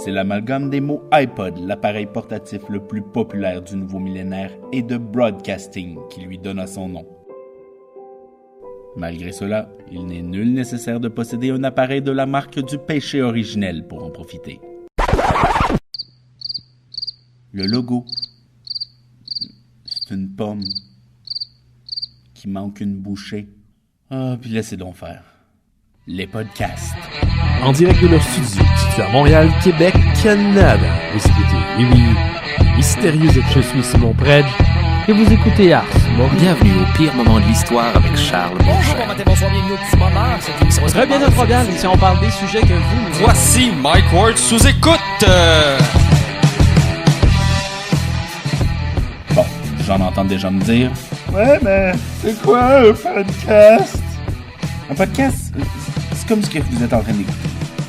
C'est l'amalgame des mots iPod, l'appareil portatif le plus populaire du nouveau millénaire, et de broadcasting qui lui donna son nom. Malgré cela, il n'est nul nécessaire de posséder un appareil de la marque du péché originel pour en profiter. Le logo, c'est une pomme qui manque une bouchée. Ah, puis laissez donc faire. Les podcasts. En direct de leur studio, situé à Montréal, Québec, Canada. Vous écoutez Mystérieux. Je suis Simon Predge et vous écoutez Ars. Bienvenue au pire moment de l'histoire avec Charles Beauchamp. Très bien, notre organe, si on parle des sujets que vous... Voici Mike Ward sous écoute. Bon, j'en entends déjà me dire. Ouais, mais c'est quoi un podcast? Un podcast, c'est comme ce que vous êtes en train d'écouter,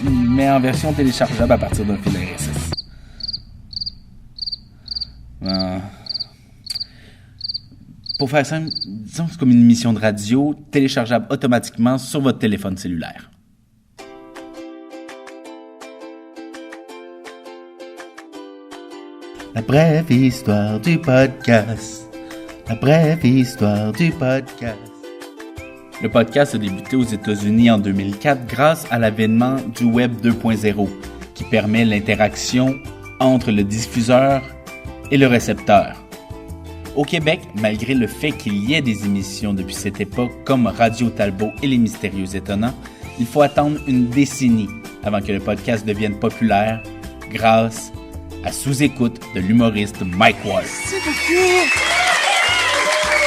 mais en version téléchargeable à partir d'un fil RSS. Pour faire simple, disons que c'est comme une émission de radio téléchargeable automatiquement sur votre téléphone cellulaire. La brève histoire du podcast. La brève histoire du podcast. Le podcast a débuté aux États-Unis en 2004 grâce à l'avènement du Web 2.0 qui permet l'interaction entre le diffuseur et le récepteur. Au Québec, malgré le fait qu'il y ait des émissions depuis cette époque comme Radio Talbot et Les Mystérieux Étonnants, il faut attendre une décennie avant que le podcast devienne populaire grâce à Sous-écoute de l'humoriste Mike Ward. Merci beaucoup!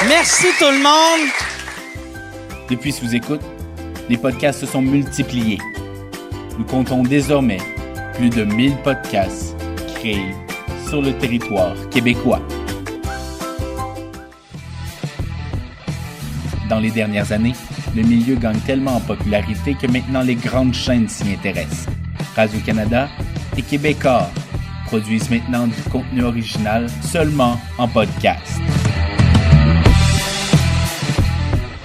Merci tout le monde! Depuis Sous-écoute, les podcasts se sont multipliés. Nous comptons désormais plus de 1000 podcasts créés sur le territoire québécois. Dans les dernières années, le milieu gagne tellement en popularité que maintenant les grandes chaînes s'y intéressent. Radio-Canada et Québécois produisent maintenant du contenu original seulement en podcast.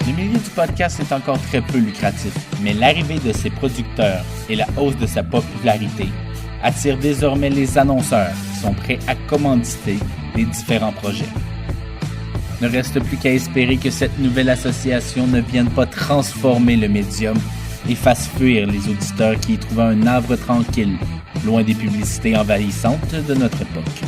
Le milieu du podcast est encore très peu lucratif, mais l'arrivée de ses producteurs et la hausse de sa popularité attirent désormais les annonceurs qui sont prêts à commanditer les différents projets. Ne reste plus qu'à espérer que cette nouvelle association ne vienne pas transformer le médium et fasse fuir les auditeurs qui y trouvent un havre tranquille, loin des publicités envahissantes de notre époque.